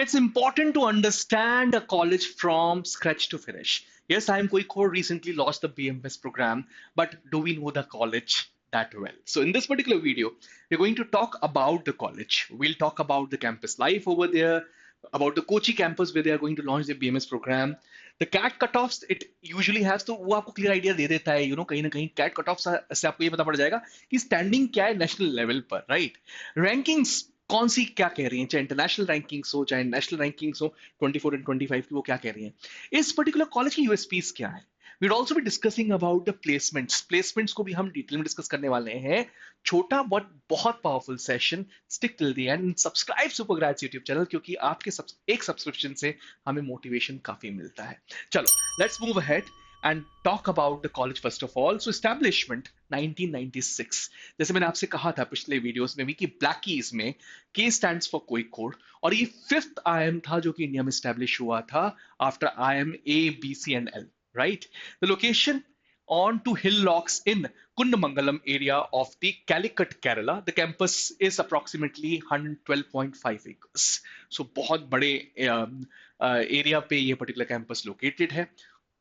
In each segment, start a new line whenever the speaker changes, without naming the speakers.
It's important to understand a college from scratch to finish. Yes, I am Koikor recently launched the BMS program, but do we know the college that well? So, in this particular video, we're going to talk about the college. We'll talk about the campus life over there, about the Kochi campus where they are going to launch the BMS program. The CAT cutoffs it usually has तो वो आपको clear idea दे देता है कहीं ना कहीं CAT cutoffs से आपको ये पता पड़ जाएगा कि स्टैंडिंग क्या है नेशनल लेवल पर राइट रैंकिंग्स कौन सी क्या कह रही हैं चाहे इंटरनेशनल रैंकिंग्स हो चाहे नेशनल रैंकिंग्स हो 24 एंड 25 की वो क्या कह रही हैं इस पर्टिकुलर कॉलेज की यूएसपीज क्या है weed also be discussing about the placements को भी हम डिटेल में डिस्कस करने वाले हैं छोटा बट बहुत powerful session stick till the end subscribe super grads YouTube channel क्योंकि आपके एक सब्सक्रिप्शन से हमें मोटिवेशन काफी मिलता है चलो let's move ahead and talk about the college first of all. So establishment 1996 जैसे मैंने आपसे कहा था पिछले वीडियोस में भी कि ब्लैकीज में K stands for कोइकोड और ये फिफ्थ IIM था जो कि इंडिया में स्टैब्लिश हुआ था after IIM A, B, C and L, right? The location on to hillocks in Kundamangalam area of the Calicut, Kerala. The campus is approximately 112.5 acres. So बहुत बड़े एरिया पे ये पर्टिकुलर कैंपस लोकेटेड है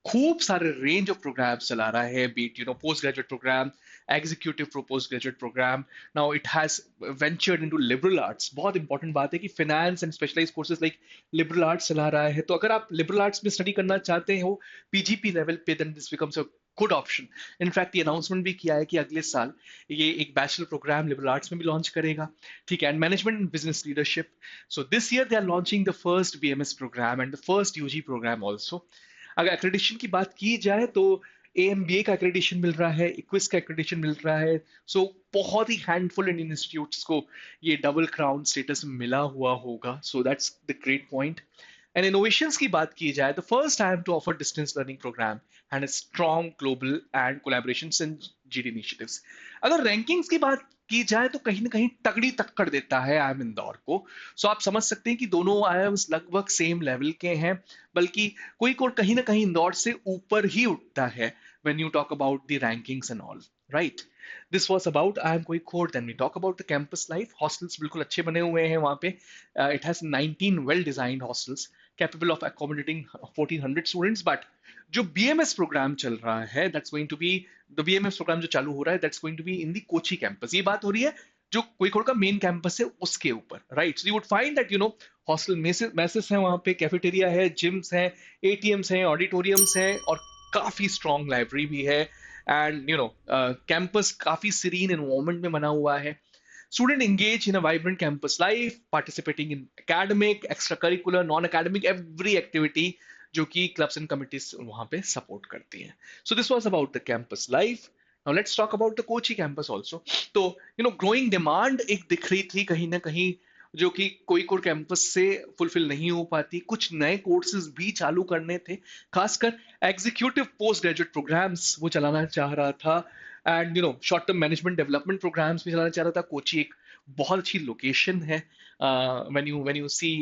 खूब सारे range of programs चला रहा है be it post graduate programme executive post graduate programme now it has ventured into liberal arts बहुत इंपॉर्टेंट बात है कि finance and specialise courses like liberal arts चला रहा है तो अगर आप लिबरल आर्ट्स में स्टडी करना चाहते हो पीजीपी लेवल पे then this becomes a good option in fact ये अनाउंसमेंट भी किया है कि अगले साल ये एक बैचलर प्रोग्राम लिबरल आर्ट्स में भी लॉन्च करेगा ठीक है and management and business leadership so this year they are launching the first BMS programme and the first UG programme also अगर एक्रेडिशन की बात की जाए तो AMBA का एक्रेडिशन मिल रहा है इक्विस का एक्रेडिशन मिल रहा है सो बहुत ही हैंडफुल इंडियन इंस्टीट्यूट्स को ये डबल क्राउन स्टेटस मिला हुआ होगा so that's the great point and innovations की बात की जाए the first time to offer distance learning programme and strong global and collaborations in GD initiatives अगर रैंकिंग्स की बात की जाए तो कहीं ना कहीं तगड़ी टक्कर देता है IIM इंदौर को सो आप समझ सकते हैं कि दोनों IIMs लगभग सेम लेवल के हैं बल्कि कोई कोई कहीं ना कहीं इंदौर से ऊपर ही उठता है when you talk about the rankings and all right this was about IIM Kozhikode then we talk about the campus life hostels बिल्कुल अच्छे बने हुए हैं वहां पे it has 19 well designed hostels capable of accommodating 1400 students but जो BMS programme चल रहा है that's going to be the BMS programme जो चालू हो रहा है that's going to be in the Kochi campus ये बात हो रही है जो कोइकोड का मेन कैंपस है उसके ऊपर right so you would find that hostel messes हैं वहां पे कैफेटेरिया है जिम्स हैं ATMs हैं ऑडिटोरियम्स हैं और काफी स्ट्रॉन्ग लाइब्रेरी भी है एंड कैंपस काफी सीरीन एनवायरनमेंट में बना हुआ है student engage in a vibrant campus life participating in academic extracurricular non academic every activity जो कि क्लब्स एंड कमिटीज वहां पे सपोर्ट करती हैं सो this was about the campus life now let's talk about the Kochi campus also तो growing demand एक दिख रही थी कहीं ना कहीं जो कि कोइकोड कैंपस से फुलफिल नहीं हो पाती कुछ नए कोर्सेज भी चालू करने थे खासकर एग्जीक्यूटिव पोस्ट ग्रेजुएट प्रोग्राम्स वो चलाना चाह रहा था and short term management development programmes भी चलाना चाह रहा था कोची एक बहुत अच्छी लोकेशन है when you see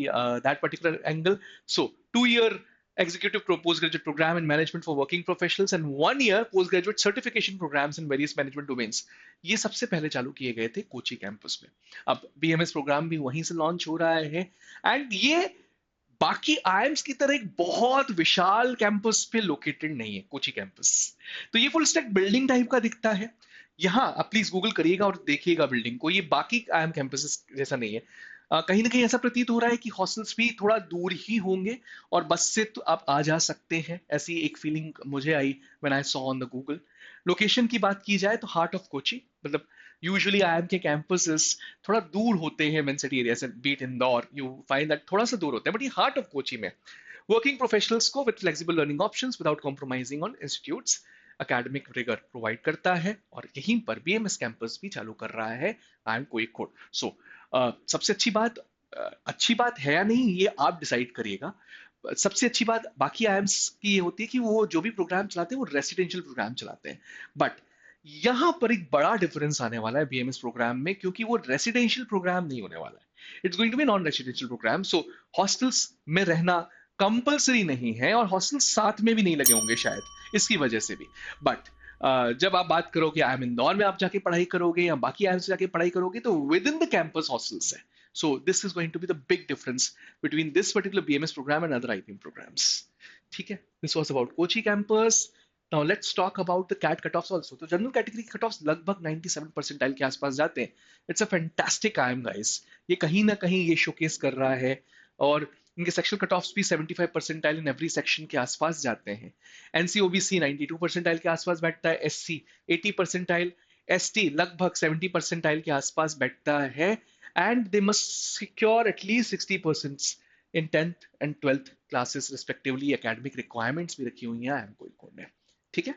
that particular angle so 2 year executive postgraduate program in management for working professionals and 1 year postgraduate certification programs in various management domains ये सबसे पहले चालू किए गए थे कोची कैंपस में अब BMS प्रोग्राम भी वहीं से लॉन्च हो रहा है एंड ये बाकी IIMs की तरह एक बहुत विशाल कैंपस पे लोकेटेड नहीं है कोची कैंपस तो ये फुल स्टैक बिल्डिंग टाइप का दिखता है यहाँ आप प्लीज गूगल करिएगा और देखिएगा बिल्डिंग को ये बाकी IIM कैंपस जैसा नहीं है कहीं ना कहीं ऐसा प्रतीत हो रहा है कि हॉस्टल्स भी थोड़ा दूर ही होंगे और बस से तो आप आ जा सकते हैं ऐसी एक फीलिंग मुझे I when I saw on the Google location की बात की जाए तो हार्ट ऑफ कोची मतलब यूजुअली IIM के कैंपसेस थोड़ा दूर होते हैं मेन सिटी एरिया से be it Indore you find that थोड़ा सा दूर होता है बट ये हार्ट ऑफ कोची में वर्किंग प्रोफेशनल्स को with flexible learning options without compromising on institute's academic rigour provide करता है और यहीं पर BMS कैंपस भी चालू कर रहा है IIM कोइकोड सो सबसे अच्छी बात है या नहीं ये आप डिसाइड करिएगा सबसे अच्छी बात बाकी IIMs की ये होती है कि वो जो भी प्रोग्राम चलाते हैं वो रेसिडेंशियल प्रोग्राम चलाते हैं बट यहाँ पर एक बड़ा डिफरेंस आने वाला है BMS प्रोग्राम में क्योंकि वो रेसिडेंशियल प्रोग्राम नहीं होने वाला है it's going to be non residential programme so hostels में रहना कंपलसरी नहीं है और हॉस्टल्स साथ में भी नहीं लगे होंगे शायद इसकी वजह से भी बट जब आप बात करोगे IIM इंदौर में आप जाके पढ़ाई करोगे या बाकी IIM से जाके पढ़ाई करोगे तो with in the campus hostels है So this is going to be the big difference between this particular BMS program and other IPM programs. ठीक है, this was about Kochi campus. Now let's talk about the CAT cutoffs also. तो general category cutoffs लगभग 97 percentile के आसपास जाते हैं. It's a fantastic IIM guys. ये कहीं ना कहीं ये शोकेस कर रहा है, और इनके सेक्शनल कट ऑफ्स भी 75 परसेंटाइल इन एवरी सेक्शन के आसपास जाते हैं. एनसीओबीसी 92 परसेंटाइल के आसपास बैठता है, एससी 80 परसेंटाइल, एसटी लगभग 70 परसेंटाइल के आसपास बैठता है, and they must secure at least 60% in 10th and 12th classes respectively. Academic requirements भी रखी हुई हैं आईएम कोई कोड ने. ठीक है,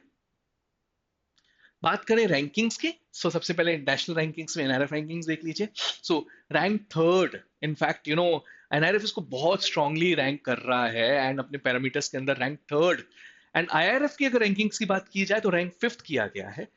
बात करें रैंकिंग्स की. सो सबसे पहले नेशनल रैंकिंग्स में एनआरएफ रैंकिंग्स देख लीजिए. सो rank third, in fact you know NRF इसको बहुत स्ट्रांगली रैंक कर रहा है एंड अपने पैरामीटर्स के अंदर रैंक थर्ड. एंड आईआरएफ की अगर रैंकिंग्स की बात की जाए तो रैंक फिफ्थ किया गया है.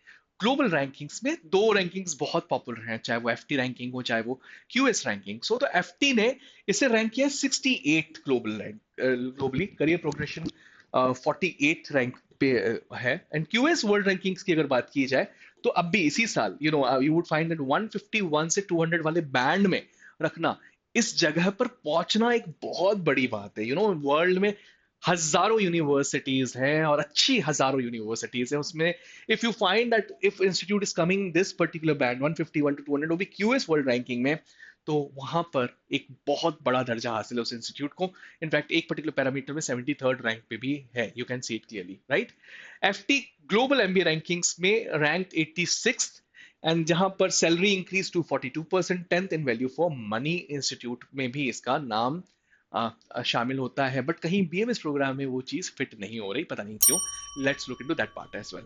ग्लोबल रैंकिंग्स में दो रैंकिंग्स बहुत पॉपुलर हैं, चाहे वो एफटी रैंकिंग हो चाहे वो क्यूएस रैंकिंग हो. तो एफटी ने इसे रैंक किया 68 global rank, globally career progression 48 rank पे है. एंड क्यूएस वर्ल्ड रैंकिंग्स की अगर बात की जाए तो अब भी इसी साल यू वुड फाइंड दैट 151 से 200 वाले बैंड में रखना, इस जगह पर पहुंचना एक बहुत बड़ी बात है. वर्ल्ड में हजारों यूनिवर्सिटीज हैं और अच्छी हजारों यूनिवर्सिटीज हैं. उसमें if you find that if institute is coming this particular band 151 to 200 वो भी क्यूएस वर्ल्ड रैंकिंग में, तो वहां पर एक बहुत बड़ा दर्जा हासिल है उस इंस्टीट्यूट को. इनफैक्ट एक पर्टिकुलर पैरामीटर में 73rd रैंक पे भी है. You can see it clearly, right. FT global MBA rankings में रैंक 86th, एंड जहां पर salary increase to 42%, 10th in value for money institute में भी इसका नाम शामिल होता है. बट कहीं बीएमएस प्रोग्राम में वो चीज फिट नहीं हो रही, पता नहीं क्यों. Let's look into that part as well.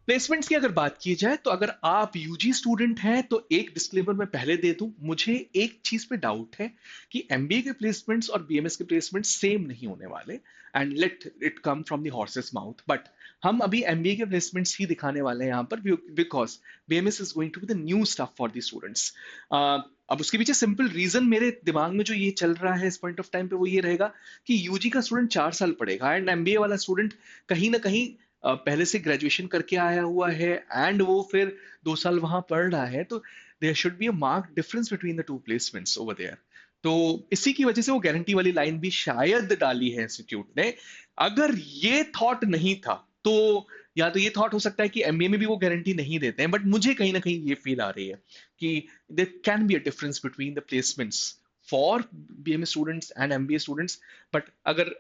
Placements की अगर बात की जाए तो अगर आप यूजी स्टूडेंट हैं तो एक डिस्क्लेमर मैं पहले दे दूं, मुझे एक चीज पे डाउट है कि एमबीए के प्लेसमेंट्स और बीएमएस के प्लेसमेंट्स सेम नहीं होने वाले. And let it come from the horses mouth. But हम अभी एमबीए के प्लेसमेंट्स ही दिखाने वाले हैं यहाँ पर, because BMS is going to be the new stuff for the students. अब उसके पीछे सिंपल रीजन मेरे दिमाग में जो ये चल रहा है इस पॉइंट ऑफ टाइम पे वो ये रहेगा कि यूजी का स्टूडेंट 4 साल पढ़ेगा एंड एमबीए वाला स्टूडेंट कहीं ना कहीं पहले से ग्रेजुएशन करके आया हुआ है एंड वो फिर 2 साल वहां पढ़ रहा है. तो there should be a mark difference between the two placements over there. तो इसी की वजह से वो गारंटी वाली लाइन भी शायद डाली है इंस्टीट्यूट ने. अगर ये थॉट नहीं था तो या तो ये थॉट हो सकता है कि एमबीए में भी वो गारंटी नहीं देते हैं, बट मुझे कहीं ना कहीं ये फील आ रही है कि there can be a difference between the placements for BMA students and MBA students. But अगर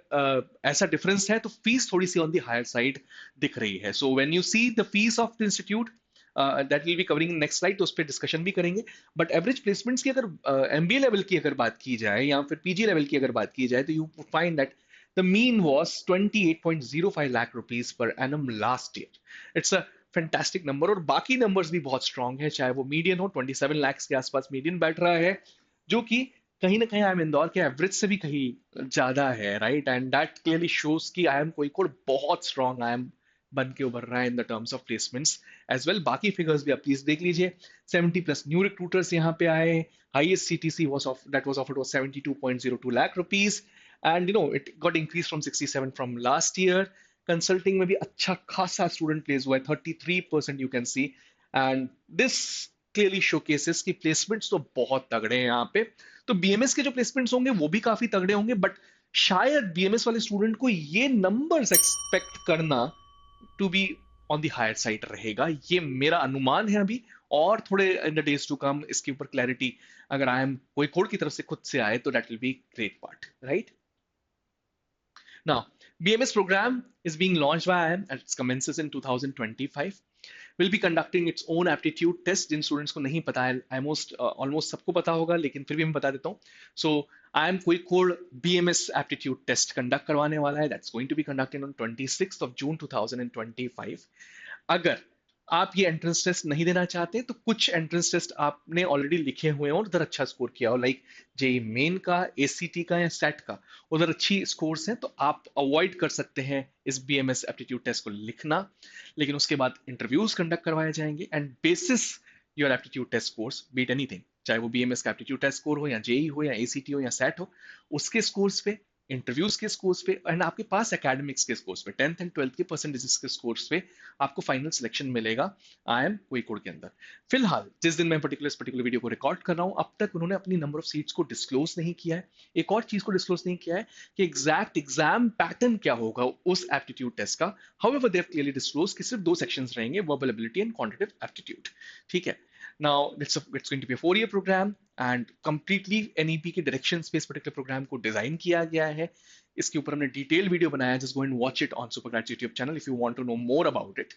ऐसा डिफरेंस है तो फीस थोड़ी सी ऑन द हायर साइड दिख रही है. So when you see the fees of the institute that will be covering next slide, तो उस पर डिस्कशन भी करेंगे. बट एवरेज प्लेसमेंट्स की अगर एमबीए लेवल की अगर बात की जाए या फिर पीजी लेवल की अगर बात की जाए तो you find that the mean was 28.05 lakh rupees per annum last year. It's a fantastic number. और बाकी नंबर्स भी बहुत स्ट्रांग है, चाहे वो मीडियन हो 27 लाख के आसपास मीडियन बैठ रहा है, जो कि कहीं ना कहीं आई एम इंदौर के एवरेज से भी कहीं ज्यादा है, right. And that clearly shows कि आई एम कोई बहुत स्ट्रांग आई एम बन के उभर रहा है in the terms of placements as well. बाकी फिगर्स भी आप प्लीज देख लीजिए. 70+ न्यू रिक्रूटर्स यहाँ पे आए. Highest CTC was offered was 72.02 lakh rupees, and it got increased from 67 from last year. Consulting में भी अच्छा खासा स्टूडेंट प्लेस हुआ है, 33% you can C. And this clearly showcases कि प्लेसमेंट्स तो बहुत तगड़े हैं यहाँ पे. तो बीएमएस के जो प्लेसमेंट्स होंगे वो भी काफी तगड़े होंगे, बट शायद बीएमएस वाले स्टूडेंट को ये नंबर्स एक्सपेक्ट करना to be on the higher side रहेगा. ये मेरा अनुमान है अभी, और थोड़े in the days to come इसके ऊपर क्लैरिटी अगर आई एम कोई कोड की तरफ से खुद से आए तो that will be great part, right. Now, BMS program is being launched by IIM and it commences in 2025. Will be conducting its own aptitude test. Jin students को नहीं पता है, ऑलमोस्ट सबको पता होगा, लेकिन फिर भी मैं बता देता हूँ. सो IIM कोई code BMS aptitude test conduct करवाने वाला है. That's going to be conducted on 26th of June 2025. अगर आप ये एंट्रेंस टेस्ट नहीं देना चाहते तो कुछ एंट्रेंस टेस्ट आपने ऑलरेडी लिखे हुए हैं और उधर अच्छा स्कोर किया हो, लाइक जेई मेन का, एसीटी का या सेट का, उधर अच्छी स्कोर्स हैं, तो आप अवॉइड कर सकते हैं इस बीएमएस एप्टीट्यूड टेस्ट को लिखना. लेकिन उसके बाद इंटरव्यूज कंडक्ट करवाए जाएंगे and basis your aptitude test scores be it anything, चाहे वो बीएमएस का एप्टीट्यूड टेस्ट स्कोर हो या जेई हो या एसीटी हो या सेट हो, उसके स्कोर्स पे इंटरव्यूज के स्कोर्स पे एंड आपके पास एकेडमिक्स के स्कोर्स पे, 10th एंड 12th के परसेंटेजेस के स्कोर्स पे आपको फाइनल सिलेक्शन मिलेगा आई एम कोई कोड के अंदर। फिलहाल जिस दिन मैं पर्टिकुलर वीडियो को रिकॉर्ड कर रहा हूँ, अब तक उन्होंने अपनी नंबर ऑफ सीट्स को डिस्क्लोज नहीं किया है। एक और चीज को डिस्क्लोज नहीं किया है कि एग्जैक्ट एग्जाम पैटर्न क्या होगा उस एप्टीट्यूड टेस्ट का। However they have clearly disclose कि सिर्फ 2 सेक्शंस रहेंगे, verbal ability and quantitative aptitude. ठीक है। Now it's going to be a 4-year program and completely NEP के direction पे इस particular program को डिजाइन किया गया है। इसके ऊपर हमने डिटेल वीडियो बनाया है, just go and watch it on Supergrads YouTube channel if you want to know more about it.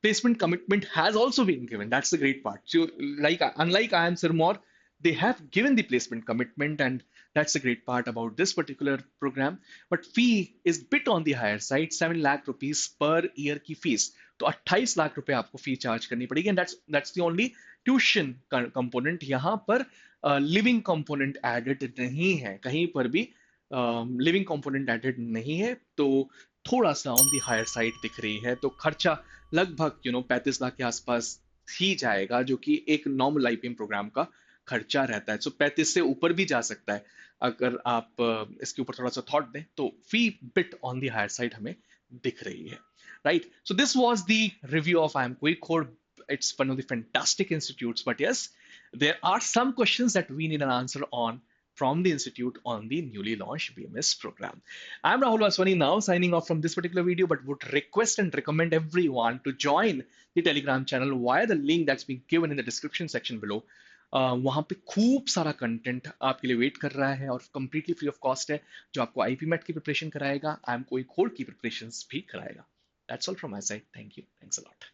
Placement commitment has also been given. That's the great part. So like unlike IIM Sirmaur, they have given the placement commitment, and that's the great part about this particular program. But fee is bit on the higher side, 7 lakh rupees per year की fees. तो 28 लाख रुपए आपको fee charge करनी पड़ेगी, and that's the only tuition component. यहाँ पर living component added नहीं है, कहीं पर भी लिविंग कंपोनेंट एडेड नहीं है, तो थोड़ा सा ऑन दी हायर साइड दिख रही है। तो खर्चा लगभग 35 लाख के आसपास ही जाएगा, जो कि एक नॉर्मल आईपीएम प्रोग्राम का खर्चा रहता है। सो 35 से ऊपर भी जा सकता है अगर आप इसके ऊपर थोड़ा सा थॉट दें। तो fee bit on the higher side हमें दिख रही है, right. So this was the review of I am quick. It's one of the fantastic institutes, but yes, there are some questions that we need an answer on from the institute on the newly launched BMS program. I'm Rahul Vaswani now signing off from this particular video, but would request and recommend everyone to join the Telegram channel via the link that's been given in the description section below. वहाँ पे खूब सारा content आपके लिए wait कर रहा है और कंप्लीटली फ्री ऑफ कॉस्ट है, जो आपको आईपी मैट की प्रिपरेशन कराएगा, आई एम कोई कोड की प्रिपरेशन भी कराएगा। That's all from my side. Thank you. Thanks a lot.